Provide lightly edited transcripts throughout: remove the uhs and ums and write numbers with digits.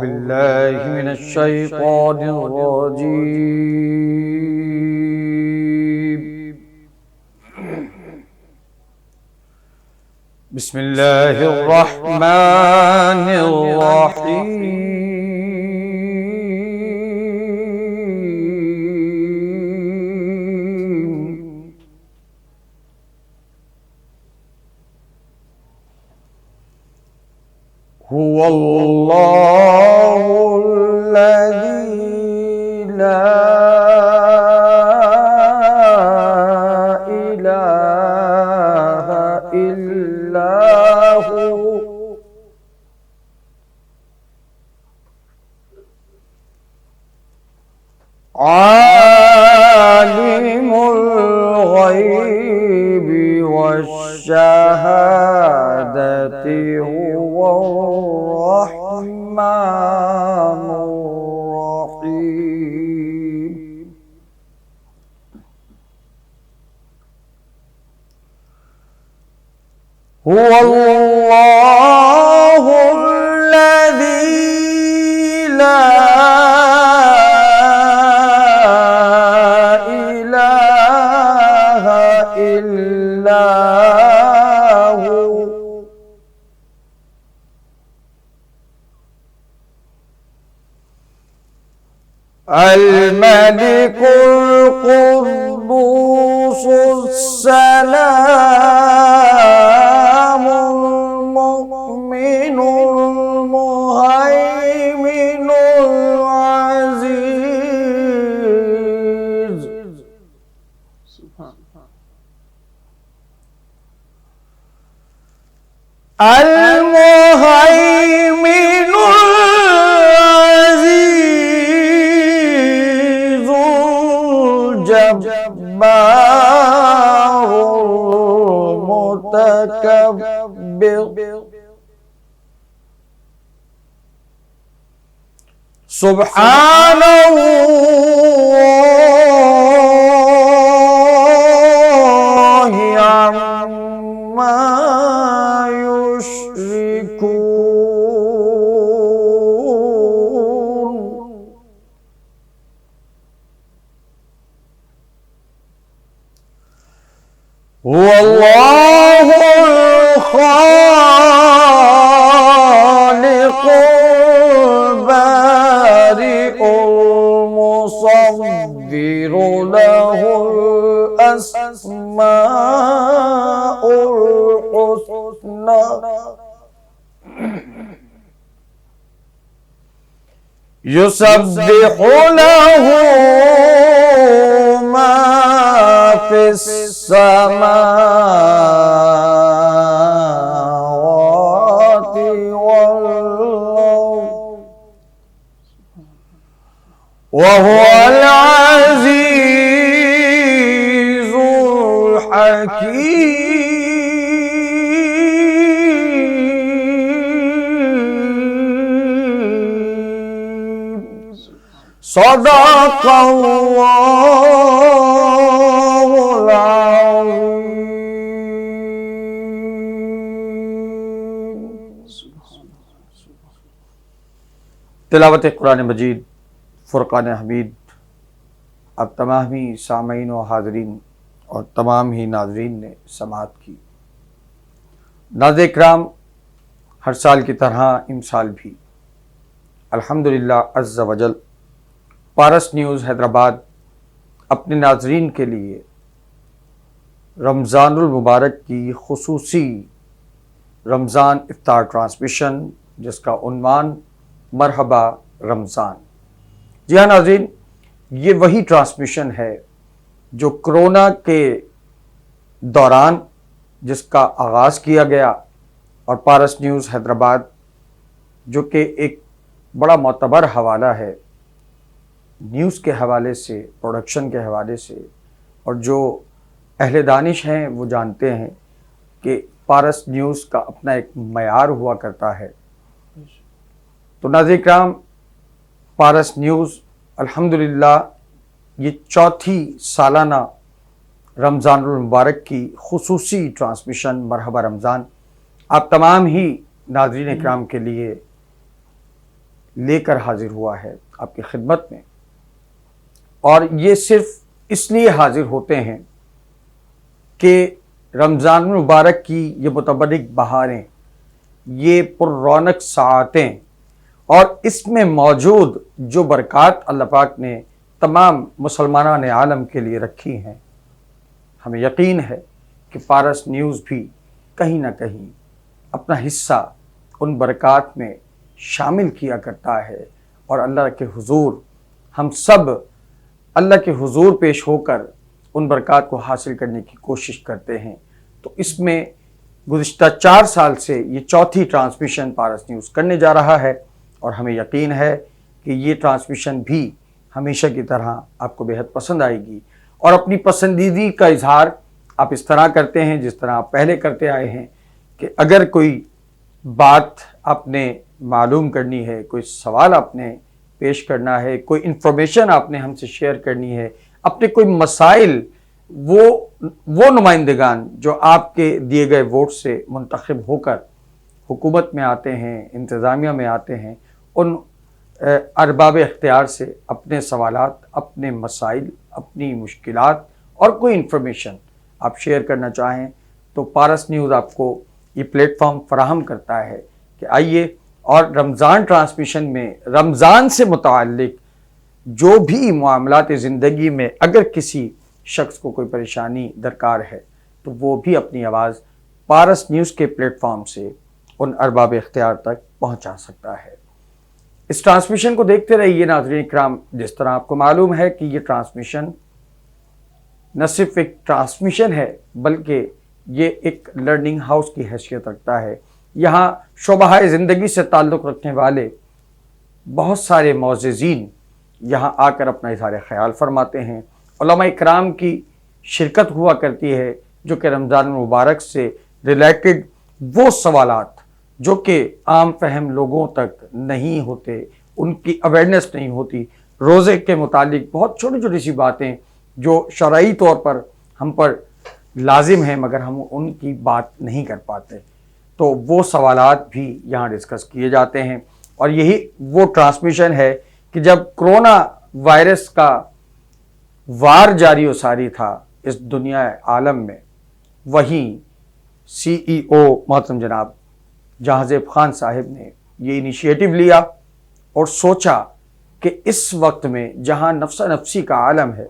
بالله من الشيطان الرجيم. بسم الله الرحمن الرحيم. هو الله الذي لا إله إلا هو عالم الغيب والشهادة هو الرحمن الرحيم. هو الله الذي لا إله إلا هو الملك القدوس السلام المؤمن المهيمن العزيز المهيمن العزيز الجبار المتكبر سبحان الله عما يشركون. هو الله الخالق البارئ المصور له الأسماء الحسنى يسبح له ما في السماوات والأرض وهو العزيز الحكيم. صدق الله العظيم. تلاوت قرآن مجید فرقان حمید. اب تمام ہی سامعین و حاضرین اور تمام ہی ناظرین نے سماعت کی. ناظرین اکرام، ہر سال کی طرح امسال بھی الحمدللہ عز وجل پارس نیوز حیدرآباد اپنے ناظرین کے لیے رمضان المبارک کی خصوصی رمضان افطار ٹرانسمیشن، جس کا عنوان مرحبا رمضان. جی ہاں ناظرین، یہ وہی ٹرانسمیشن ہے جو کرونا کے دوران جس کا آغاز کیا گیا، اور پارس نیوز حیدرآباد جو کہ ایک بڑا معتبر حوالہ ہے نیوز کے حوالے سے، پروڈکشن کے حوالے سے، اور جو اہل دانش ہیں وہ جانتے ہیں کہ پارس نیوز کا اپنا ایک معیار ہوا کرتا ہے. تو ناظرین کرام، پارس نیوز الحمدللہ یہ چوتھی سالانہ رمضان المبارک کی خصوصی ٹرانسمیشن مرحبا رمضان آپ تمام ہی ناظرین اکرام کے لیے لے کر حاضر ہوا ہے آپ کی خدمت میں، اور یہ صرف اس لیے حاضر ہوتے ہیں کہ رمضان المبارک کی یہ متبرک بہاریں، یہ پر رونق ساعتیں اور اس میں موجود جو برکات اللہ پاک نے تمام مسلمانان عالم کے لیے رکھی ہیں، ہمیں یقین ہے کہ پارس نیوز بھی کہیں نہ کہیں اپنا حصہ ان برکات میں شامل کیا کرتا ہے، اور اللہ کے حضور ہم سب اللہ کے حضور پیش ہو کر ان برکات کو حاصل کرنے کی کوشش کرتے ہیں۔ تو اس میں گزشتہ 4 سال سے یہ چوتھی ٹرانسمیشن پارس نیوز کرنے جا رہا ہے، اور ہمیں یقین ہے کہ یہ ٹرانسمیشن بھی ہمیشہ کی طرح آپ کو بہت پسند آئے گی، اور اپنی پسندیدگی کا اظہار آپ اس طرح کرتے ہیں جس طرح آپ پہلے کرتے آئے ہیں، کہ اگر کوئی بات آپ نے معلوم کرنی ہے، کوئی سوال آپ نے پیش کرنا ہے، کوئی انفارمیشن آپ نے ہم سے شیئر کرنی ہے، اپنے کوئی مسائل، وہ نمائندگان جو آپ کے دیے گئے ووٹ سے منتخب ہو کر حکومت میں آتے ہیں، انتظامیہ میں آتے ہیں، ان ارباب اختیار سے اپنے سوالات، اپنے مسائل، اپنی مشکلات اور کوئی انفارمیشن آپ شیئر کرنا چاہیں تو پارس نیوز آپ کو یہ پلیٹ فارم فراہم کرتا ہے کہ آئیے، اور رمضان ٹرانسمیشن میں رمضان سے متعلق جو بھی معاملات زندگی میں اگر کسی شخص کو کوئی پریشانی درکار ہے تو وہ بھی اپنی آواز پارس نیوز کے پلیٹ فارم سے ان ارباب اختیار تک پہنچا سکتا ہے۔ اس ٹرانسمیشن کو دیکھتے رہیے ناظرین اکرام۔ جس طرح آپ کو معلوم ہے کہ یہ ٹرانسمیشن نہ صرف ایک ٹرانسمیشن ہے بلکہ یہ ایک لرننگ ہاؤس کی حیثیت رکھتا ہے۔ یہاں شعبہ زندگی سے تعلق رکھنے والے بہت سارے معززین یہاں آ کر اپنا اظہار خیال فرماتے ہیں، علماء اکرام کی شرکت ہوا کرتی ہے جو کہ رمضان المبارک سے ریلیٹڈ وہ سوالات جو کہ عام فہم لوگوں تک نہیں ہوتے، ان کی اویئرنیس نہیں ہوتی، روزے کے متعلق بہت چھوٹی چھوٹی سی باتیں جو شرعی طور پر ہم پر لازم ہیں مگر ہم ان کی بات نہیں کر پاتے، تو وہ سوالات بھی یہاں ڈسکس کیے جاتے ہیں۔ اور یہی وہ ٹرانسمیشن ہے کہ جب کرونا وائرس کا وار جاری و ساری تھا اس دنیا عالم میں، وہیں سی ای او محترم جناب جہاں خان صاحب نے یہ انیشیٹو لیا اور سوچا کہ اس وقت میں جہاں نفسا نفسی کا عالم ہے،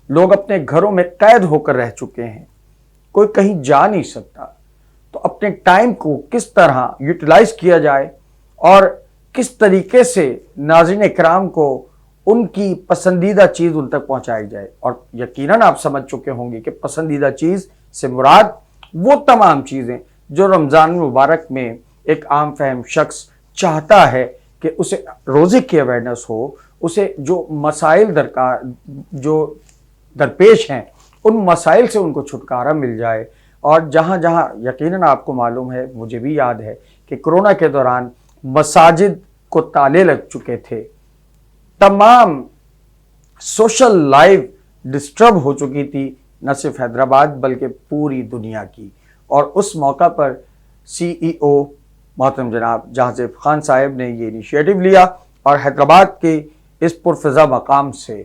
لوگ اپنے گھروں میں قید ہو کر رہ چکے ہیں، کوئی کہیں جا نہیں سکتا، تو اپنے ٹائم کو کس طرح یوٹیلائز کیا جائے اور کس طریقے سے ناظرین اکرام کو ان کی پسندیدہ چیز ان تک پہنچائی جائے۔ اور یقیناً آپ سمجھ چکے ہوں گے کہ پسندیدہ چیز سے مراد وہ تمام چیزیں جو رمضان مبارک میں ایک عام فہم شخص چاہتا ہے کہ اسے روزے کی اویئرنیس ہو، اسے جو مسائل جو درپیش ہیں ان مسائل سے ان کو چھٹکارا مل جائے۔ اور جہاں جہاں یقیناً آپ کو معلوم ہے، مجھے بھی یاد ہے کہ کرونا کے دوران مساجد کو تالے لگ چکے تھے، تمام سوشل لائف ڈسٹرب ہو چکی تھی، نہ صرف حیدرآباد بلکہ پوری دنیا کی، اور اس موقع پر سی ای او محترم جناب جہاں خان صاحب نے یہ انیشیٹو لیا، اور حیدرآباد کے اس پرفضا مقام سے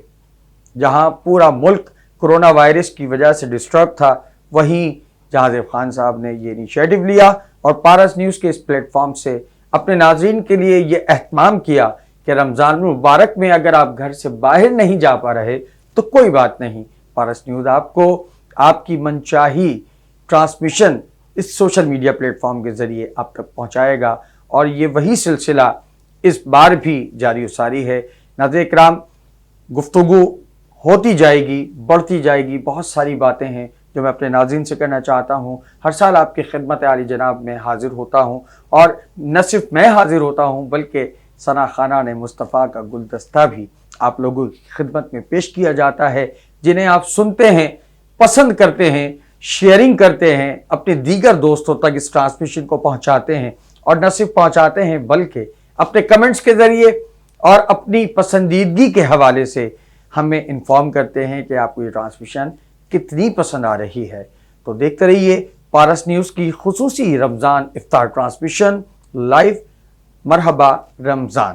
جہاں پورا ملک کرونا وائرس کی وجہ سے ڈسٹرب تھا، وہیں جہاں خان صاحب نے یہ انیشیٹو لیا اور پارس نیوز کے اس پلیٹ فارم سے اپنے ناظرین کے لیے یہ اہتمام کیا کہ رمضان مبارک میں اگر آپ گھر سے باہر نہیں جا پا رہے تو کوئی بات نہیں، پارس نیوز آپ کو آپ کی منچاہی ٹرانسمیشن اس سوشل میڈیا پلیٹ فارم کے ذریعے آپ تک پہنچائے گا، اور یہ وہی سلسلہ اس بار بھی جاری و ساری ہے۔ ناظرین اکرام، گفتگو ہوتی جائے گی، بڑھتی جائے گی، بہت ساری باتیں ہیں جو میں اپنے ناظرین سے کرنا چاہتا ہوں۔ ہر سال آپ کی خدمت عالی جناب میں حاضر ہوتا ہوں، اور نہ صرف میں حاضر ہوتا ہوں بلکہ ثنا خانان مصطفیٰ کا گلدستہ بھی آپ لوگوں کی خدمت میں پیش کیا جاتا ہے، جنہیں آپ سنتے ہیں، پسند کرتے ہیں، شیئرنگ کرتے ہیں، اپنے دیگر دوستوں تک اس ٹرانسمیشن کو پہنچاتے ہیں، اور نہ صرف پہنچاتے ہیں بلکہ اپنے کمنٹس کے ذریعے اور اپنی پسندیدگی کے حوالے سے ہمیں انفارم کرتے ہیں کہ آپ کو یہ ٹرانسمیشن کتنی پسند آ رہی ہے۔ تو دیکھتے رہیے پارس نیوز کی خصوصی رمضان افطار ٹرانسمیشن لائیو مرحبا رمضان۔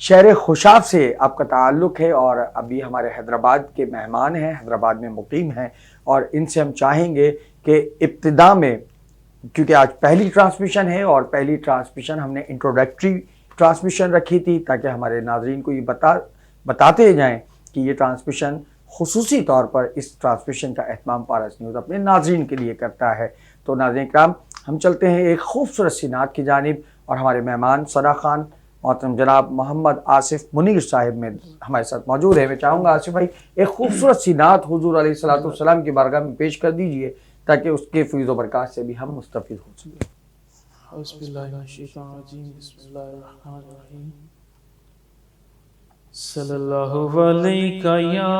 شہر خوشاب سے آپ کا تعلق ہے اور ابھی ہمارے حیدرآباد کے مہمان ہیں، حیدرآباد میں مقیم ہیں، اور ان سے ہم چاہیں گے کہ ابتدا میں، کیونکہ آج پہلی ٹرانسمیشن ہے اور پہلی ٹرانسمیشن ہم نے انٹروڈکٹری ٹرانسمیشن رکھی تھی تاکہ ہمارے ناظرین کو یہ بتاتے جائیں کہ یہ ٹرانسمیشن خصوصی طور پر اس ٹرانسمیشن کا اہتمام پارس نیوز اپنے ناظرین کے لیے کرتا ہے۔ تو ناظرین کرام، ہم چلتے ہیں ایک خوبصورت سی نعت کی جانب، اور ہمارے مہمان ثنا خان محترم جناب محمد آصف منیر صاحب میں ہمارے ساتھ موجود ہیں۔ میں چاہوں گا آصف بھائی ایک خوبصورت سی نعت حضور علیہ الصلوۃ والسلام کی بارگاہ میں پیش کر دیجئے تاکہ اس کے فیض و برکات سے بھی ہم مستفید ہو سکیں۔ بسم اللہ من الشیطان الرجیم، بسم اللہ الرحمن الرحیم۔ صلی اللہ علیہ یا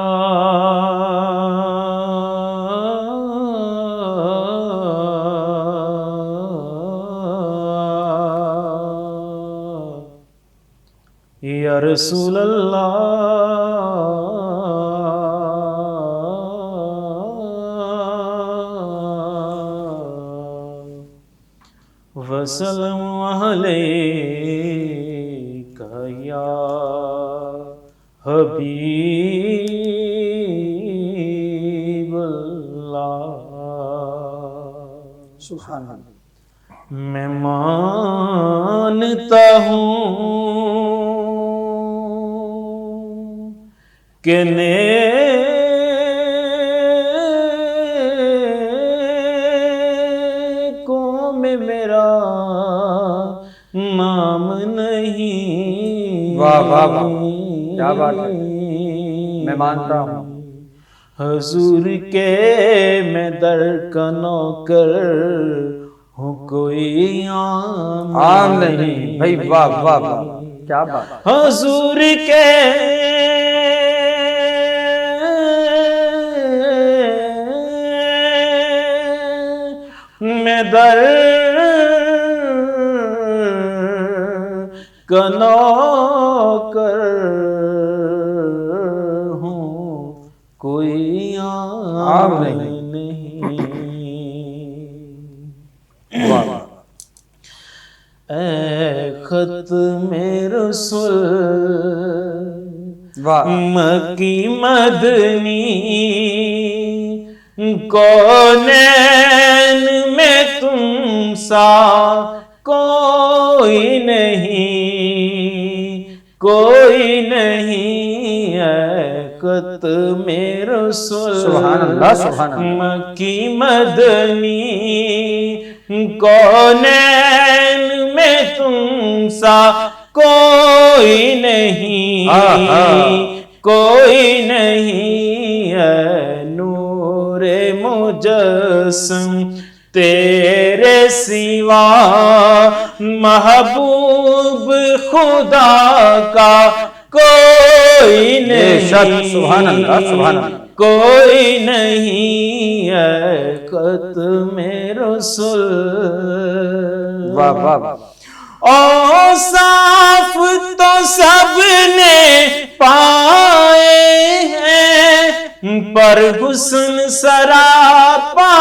یا رسول اللہ وسلم علیہ یا حبیب اللہ۔ سبحان اللہ۔ میں مانتا ہوں کہ نیکوں میں میرا نام نہیں۔ واہ واہ واہ، کیا بات ہے، میں مانتا ہوں حضور کے میں در کا نوکر ہوں، کوئی عام نہیں۔ بھائی واہ واہ واہ، کیا بات۔ حضور کے میں در کا نوکر ہوں، کوئی عام نہیں۔ اے ختم رسول مکی مدنی، کونین میں تم سا کوئی نہیں، کوئی نہیں۔ اے ختم رسول سبحان اللہ، سبحان اللہ۔ مکی مدنی، کونین میں تم سا کوئی نہیں، کوئی نہیں۔ اے نور مجسم تیرے سوا محبوب خدا کا کوئی نہیں، سبحان اللہ، سبحان اللہ۔ کوئی نہیں۔ اے ختم رسول، واہ واہ واہ۔ اوصاف تو سب نے پائے ہیں، پر حسن سراپا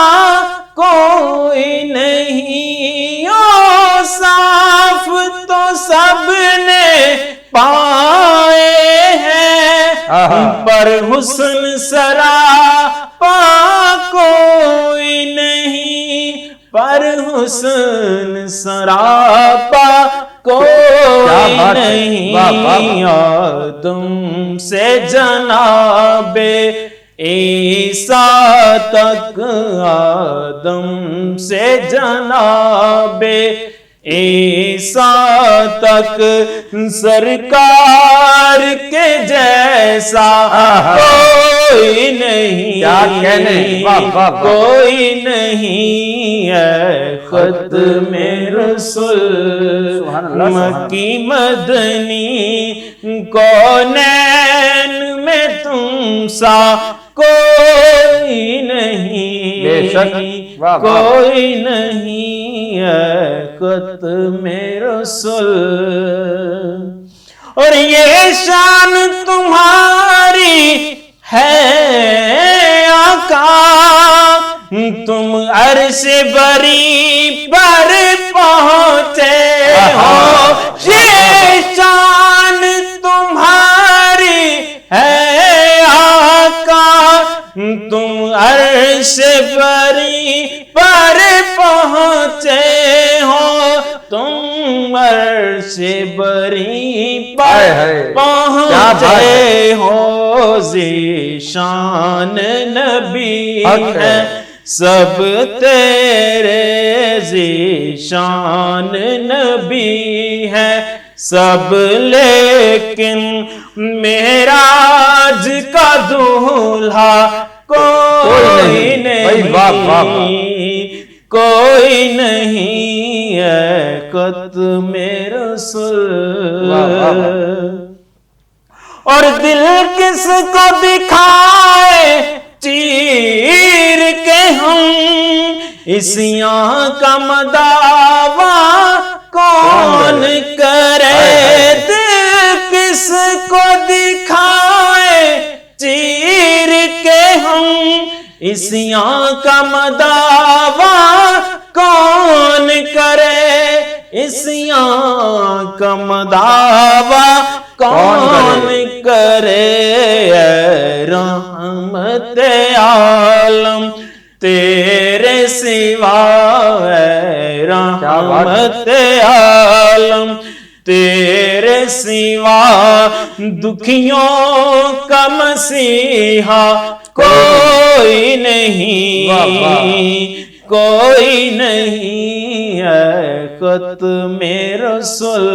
کوئی نہیں۔ اوصاف تو سب نے پائے ہیں، پر حسن سراپا کوئی نہیں، پر حسن سراپا کوئی نہیں۔ آدم سے جناب عیسیٰ تک، آدم سے جناب عیسیٰ تک، سرکار کے جیسا کوئی نہیں، کیا کہنے، کوئی نہیں۔ اے ختم رسول مکی مدنی، کونین میں تم سا کوئی نہیں، بے شک، کوئی نہیں۔ اے ختم رسول، اور یہ شان تمہاری ہے آقا، تم عرش بری پر پہنچے ہو۔ یہ شان عرش بری پر پہنچے ہو تم، عرش بری پر پہنچے ہو، ذیشان نبی ہے سب تیرے، ذیشان نبی ہے سب، لیکن معراج کا دولہا کوئی نہیں، کوئی نہیں ہے ختم رسول۔ اور دل کس کو دکھائے چیر کے ہم، اس یہاں کا مداوا کون کرے، دل کس کو دکھائے چیر کے ہم، اس یہاں کا مداوا کون کرے، اس یہاں کا مداوا کون کرے، اے رحمت عالم تیرے سوا، اے رحمت عالم تیرے سوا، دکھیوں کا مسیحا کوئی نہیں، کوئی نہیں ہے ختم رسول۔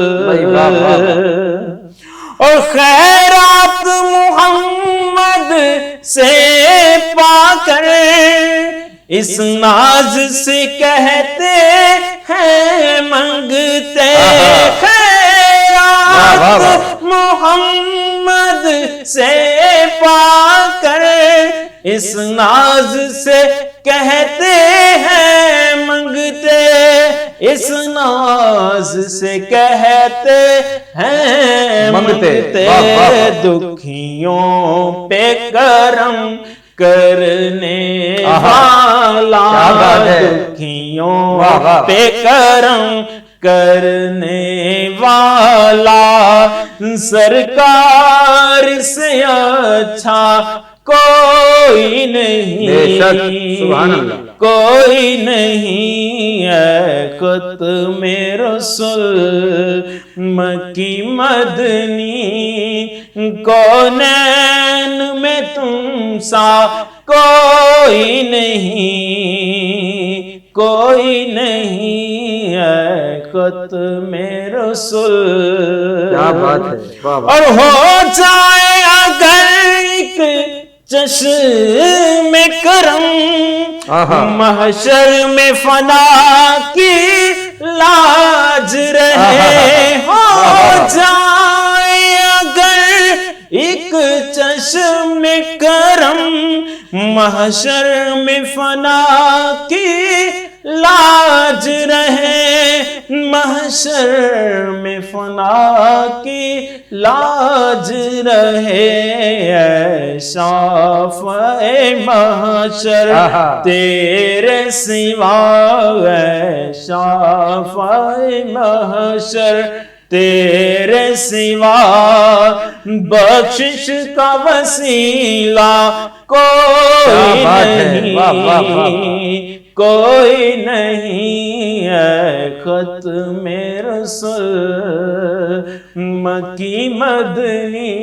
اور خیرات محمد سے پا کر اس ناز سے کہتے ہیں منگتے، خیرات محمد سے پا کر اس ناز سے کہتے ہیں منگتے، اس ناز سے کہتے ہیں منگتے، دکھیوں پہ کرم کرنے والا، دکھیوں پہ کرم کرنے والا، سرکار سے اچھا کوئی نہیں، کوئی نہیں ہے ختم رسول، مکی مدنی کونین میں تم سا کوئی نہیں، کوئی نہیں ہے ختم رسول۔ کیا بات ہے، اور ہو جائے اگر ایک چشم کرم، محشر میں فنا کی لاج رہے، ہو جائے اگر ایک چشم کرم، محشر میں فنا کی لاج رہے، محشر میں فنا کی لاج رہے، اے شافع محشر تیرے سوا، اے شافع محشر تیرے سوا، بخشش کا وسیلہ کوئی نہیں، کوئی نہیں ہے ختم رسول، مکی مدنی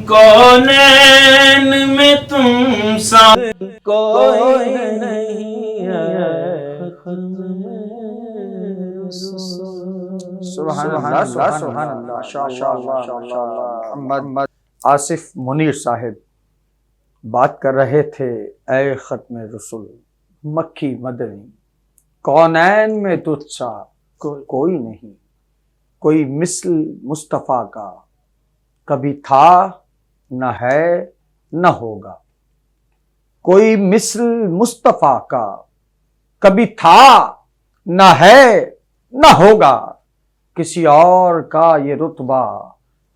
کونین میں تم سا کوئی نہیں ہے ختم رسول۔ سبحان اللہ، سبحان اللہ، محمد آصف منیر صاحب بات کر رہے تھے، اے ختم رسول، مکی مدنی کونین میں تجھ سا کوئی نہیں، کوئی مثل مصطفیٰ کا کبھی تھا نہ ہے نہ ہوگا، کوئی مثل مصطفیٰ کا کبھی تھا نہ ہے نہ ہوگا، کسی اور کا یہ رتبہ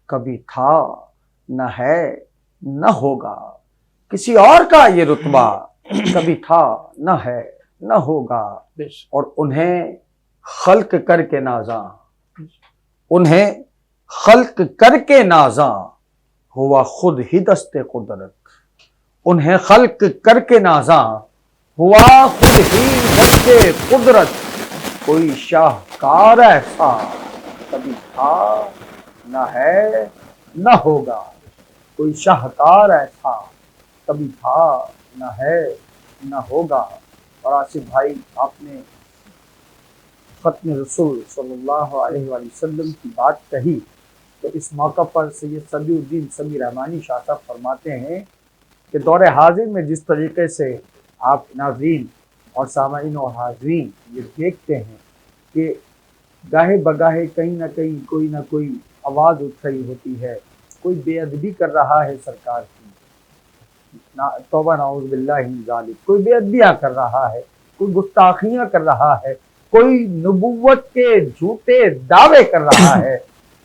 کبھی تھا نہ ہے نہ ہوگا، کسی اور کا یہ رتبہ کبھی تھا نہ ہے نہ ہوگا، اور انہیں خلق کر کے نازاں، انہیں خلق کر کے نازاں ہوا خود ہی دست قدرت، انہیں خلق کر کے نازاں ہوا خود ہی بچے قدرت کوئی شاہکار ایسا کبھی تھا نہ ہے نہ ہوگا کوئی شاہکار ایسا کبھی تھا نہ ہے نہ ہوگا۔ اور آصف بھائی آپ نے ختم رسول صلی اللہ علیہ وآلہ وسلم کی بات کہی تو اس موقع پر سید صدی الدین سمیع رحمانی شاہ صاحب فرماتے ہیں کہ دور حاضر میں جس طریقے سے آپ ناظرین اور سامعین و حاضرین یہ دیکھتے ہیں کہ گاہے بگاہے کہیں نہ کہیں کوئی نہ کوئی آواز اٹھ رہی ہوتی ہے، کوئی بے ادبی کر رہا ہے سرکار کی، توبہ نعوذ باللہ من ذالک، کوئی بے ادبیاں کر رہا ہے، کوئی گستاخیاں کر رہا ہے، کوئی نبوت کے جھوٹے دعوے کر رہا ہے،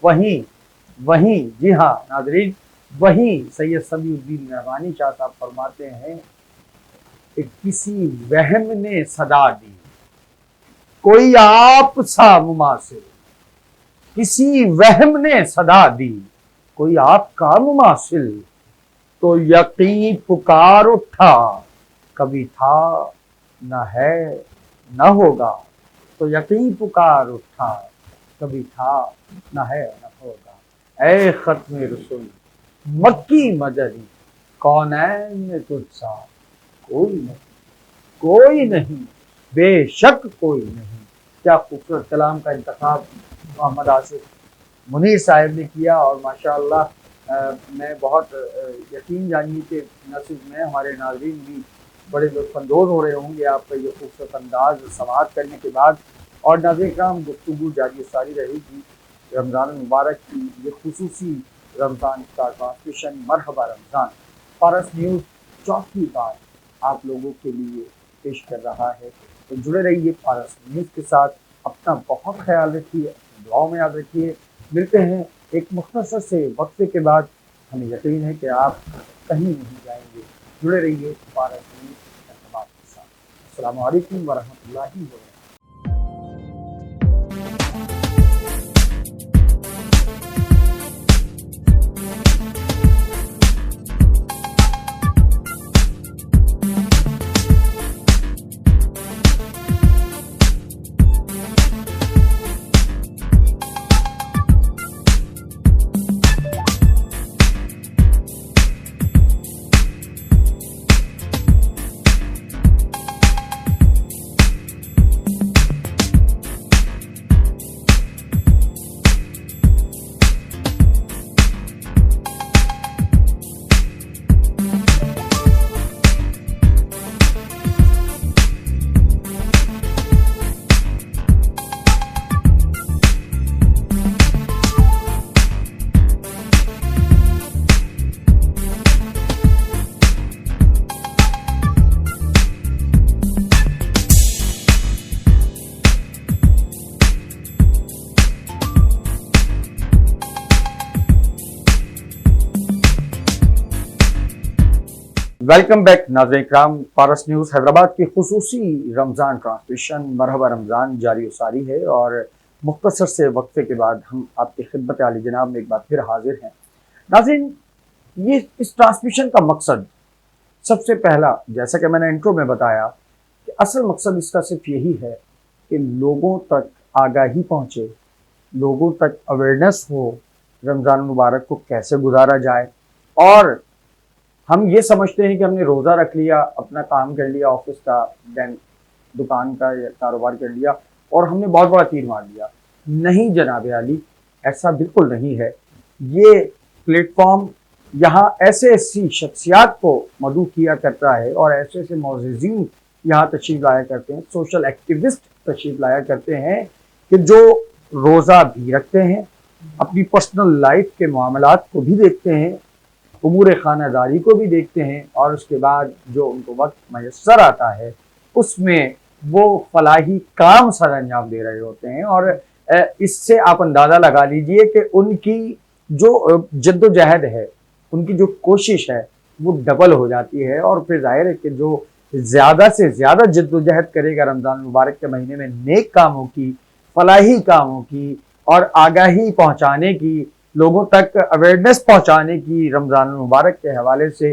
وہیں جی ہاں ناظرین، وہیں سید سمیع الدین رحمانی شاہ صاحب فرماتے ہیں کہ کسی وہم نے صدا دی کوئی آپ سا مماثل، کسی وہم نے صدا دی کوئی آپ کا مماثل، تو یقین پکار اٹھا کبھی تھا نہ ہے نہ ہوگا، تو یقین پکار اٹھا کبھی تھا نہ ہے نہ ہوگا۔ اے ختم رسول مکی مدنی کونین میں تجھ سا کوئی نہیں بے شک کوئی نہیں۔ کیا خوبصورت کلام کا انتخاب محمد آصف منیر صاحب نے کیا، اور ماشاءاللہ میں بہت یقین جانیے کہ نہ صرف میں، ہمارے ناظرین بھی بڑے لطف اندوز ہو رہے ہوں گے آپ کا یہ خوبصورت انداز سماعت کرنے کے بعد۔ اور ناظرین کرام گفتگو جاری ساری رہے گی رمضان المبارک کی یہ خصوصی رمضان افطار ٹرانسمیشن مرحبا رمضان پارس نیوز چوتھی بار آپ لوگوں کے لیے پیش کر رہا ہے، تو جڑے رہیے پارس نیوز کے ساتھ، اپنا بہت خیال رکھیے، دعاؤں میں یاد رکھیے۔ ملتے ہیں ایک مختصر سے وقفے کے بعد، ہمیں یقین ہے کہ آپ کہیں نہیں جائیں گے، جڑے رہیے پارس نیوز کے ساتھ۔ السلام علیکم ورحمۃ اللہ وبرکاتہ۔ ویلکم بیک ناظرین کرام، پارس نیوز حیدرآباد کی خصوصی رمضان ٹرانسمیشن مرحبا رمضان جاری و ساری ہے، اور مختصر سے وقفے کے بعد ہم آپ کی خدمت عالی جناب میں ایک بار پھر حاضر ہیں۔ ناظرین، یہ اس ٹرانسمیشن کا مقصد سب سے پہلا، جیسا کہ میں نے انٹرو میں بتایا، کہ اصل مقصد اس کا صرف یہی ہے کہ لوگوں تک آگاہی پہنچے، لوگوں تک اویئرنیس ہو رمضان مبارک کو کیسے گزارا جائے۔ اور ہم یہ سمجھتے ہیں کہ ہم نے روزہ رکھ لیا، اپنا کام کر لیا، آفس کا، دین دکان کا یا کاروبار کر لیا، اور ہم نے بہت بڑا تیر مار لیا۔ نہیں جناب عالی، ایسا بالکل نہیں ہے۔ یہ پلیٹ فارم یہاں ایسی شخصیات کو مدعو کیا کرتا ہے، اور ایسے معززین یہاں تشریف لایا کرتے ہیں، سوشل ایکٹیوسٹ تشریف لایا کرتے ہیں کہ جو روزہ بھی رکھتے ہیں، اپنی پرسنل لائف کے معاملات کو بھی دیکھتے ہیں، امور خانہ داری کو بھی دیکھتے ہیں، اور اس کے بعد جو ان کو وقت میسر آتا ہے اس میں وہ فلاحی کام سر انجام دے رہے ہوتے ہیں۔ اور اس سے آپ اندازہ لگا لیجئے کہ ان کی جو جد و جہد ہے، ان کی جو کوشش ہے وہ ڈبل ہو جاتی ہے، اور پھر ظاہر ہے کہ جو زیادہ سے زیادہ جد و جہد کرے گا رمضان مبارک کے مہینے میں نیک کاموں کی، فلاحی کاموں کی، اور آگاہی پہنچانے کی، لوگوں تک اویئرنیس پہنچانے کی رمضان المبارک کے حوالے سے،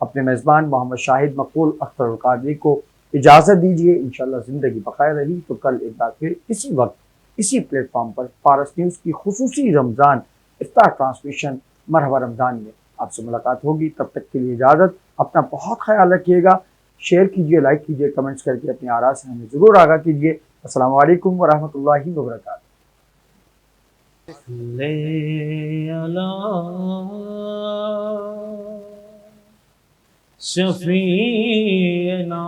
اپنے میزبان محمد شاہد مقبول اختر القادری کو اجازت دیجیے. انشاءاللہ زندگی بخیر رہی تو کل ایک بار پھر اسی وقت اسی پلیٹ فارم پر پارس نیوز کی خصوصی رمضان افطار ٹرانسمیشن مرحبا رمضان میں آپ سے ملاقات ہوگی. تب تک کے لیے اجازت. اپنا بہت خیال رکھیے گا. شیئر کیجیے، لائک کیجیے، کمنٹس کر کے اپنی آراء سے ہمیں ضرور آگاہ کیجیے. السلام علیکم ورحمۃ اللہ وبرکاتہ. شفیعنا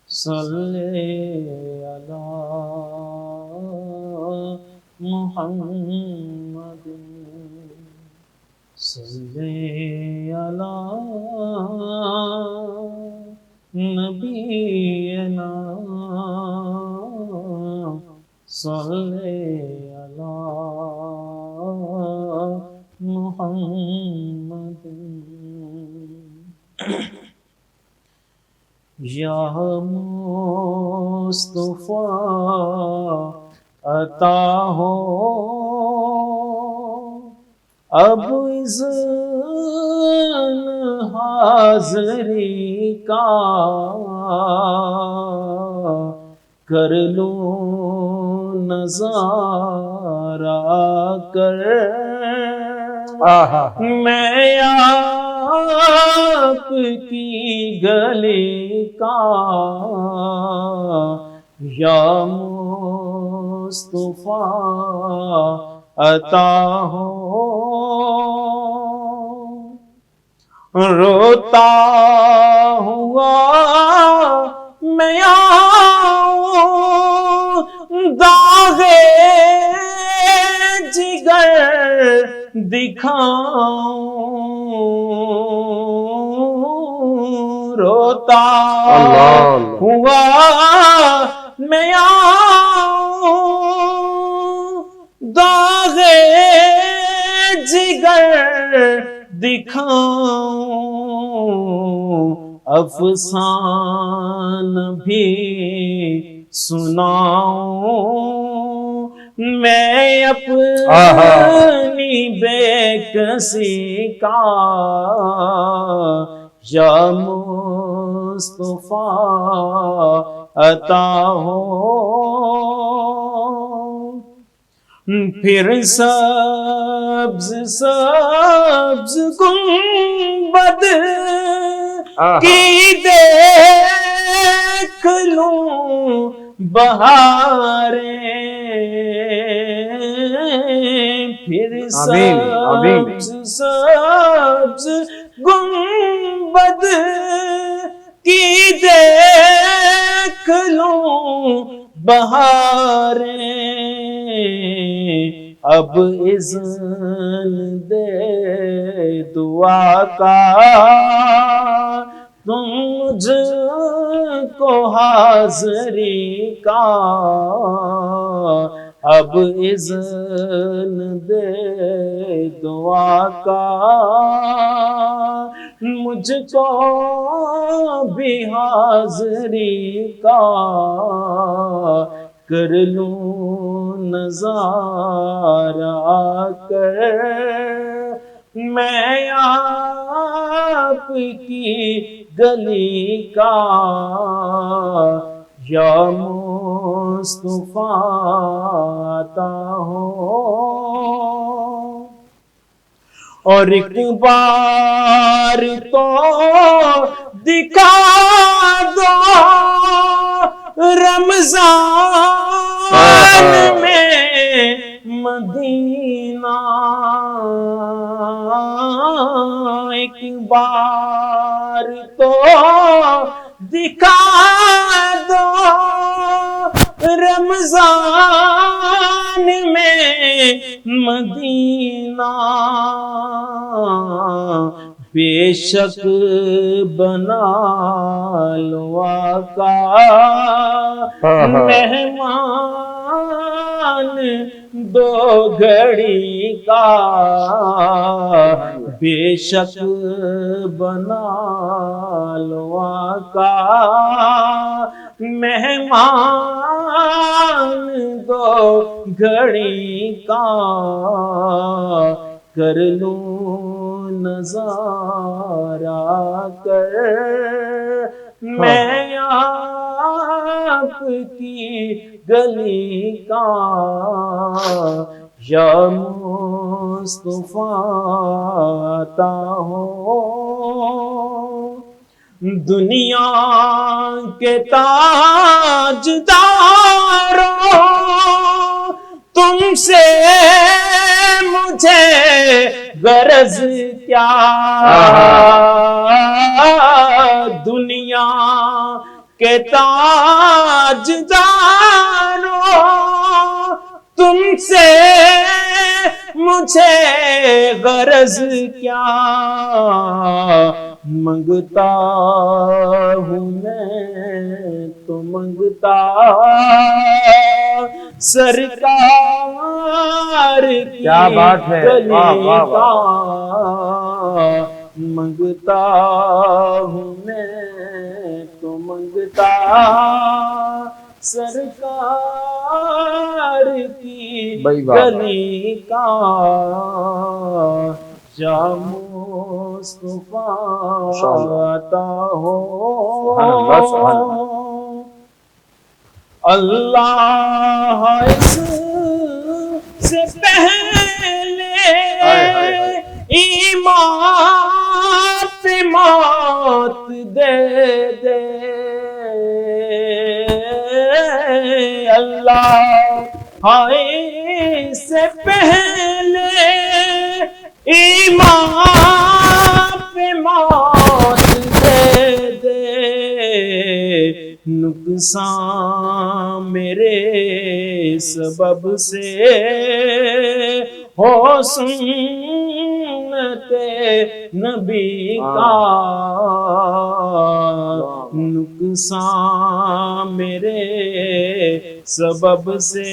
صلی علی محمد صلی علی نبینا صلی علی محمد. یا مصطفیٰ عطا ہو اب اذن حاضری کا، کر لوں نظارہ کر میں آپ کی گلی کا. یا مصطفیٰ عطا ہو روتا ہوا میں آؤں داغ جگر دکھاؤں، روتا ہوا میں آؤں داغ جگر دکھاؤں، افسان بھی سناؤں میں اپنی بے کسی کا. یا مصطفیٰ عطا ہو پھر سبز سبز گنبد کی دیکھ لوں بہاریں، پھر سبز سبز گنبد کی دیکھ لوں بہاریں. اب اذن دے دعا کا تم مجھ کو حاضری کا. اب اذن دے دعا کا مجھ کو بھی حاضری کا، کر لوں نظارہ کر میں آپ کی گلی کا. یا مصطفیٰ عطا ہو اور ایک بار تو دکھا دو رمضان میں مدینہ، ایک بار تو دکھا دو رمضان میں مدینہ. بے شک بنا لو آقا مہمان دو گھڑی کا، بے شک بنا لو آقا مہمان دو گھڑی کا، کر لوں نظارہ کر میں آپ کی گلی کا، یا مصطفیٰ آتا ہو دنیا کے تاجداروں، تم سے مجھے غرض کیا، دنیا کے تاجداروں، تم سے مجھے غرض کیا، منگتا ہوں میں تو منگتا سرکار کی کیا بات ہے، واہ واہ گلی کا، منگتا ہوں میں تو منگتا سرکار کی بھائی واہ۔ گلی کا، یا مصطفیٰ آتا ہو اللہ اس سے پہلے ایمان پہ موت دے دے، اللہ اس سے پہلے ایمان پہ موت دے دے، نقصان میرے سبب سے ہو سنت نبی کا، نقصان میرے سبب سے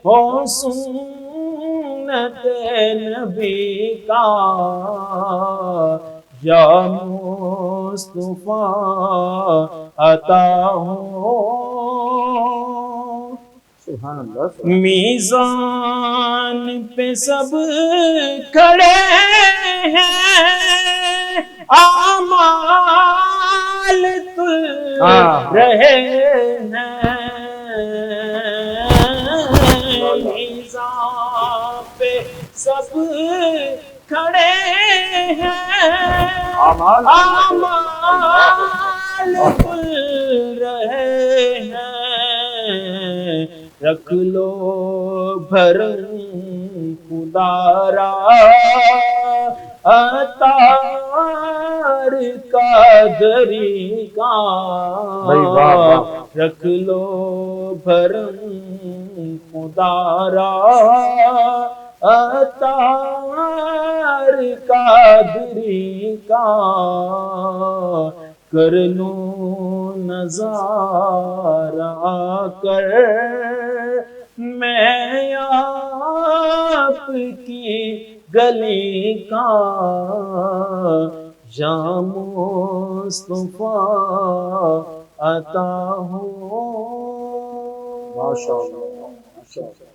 ہو سنت نبی کا، یا مصطفیٰ عطا ہو سبحان اللہ۔ میزان پہ سب کھڑے ہیں اعمال تل رہے ہیں، میزان پہ سب کھڑے ہیں اعمال تل رہے ہیں، رکھ لو بھرم خدا را اتار قادری کا، رکھ لو بھرم خدا را اتار قادری کا، کر لوں نظارہ کر میں آپ کی گلی کا، یا مصطفیٰ عطا ہو ماشاء اللہ، ماشاء اللہ۔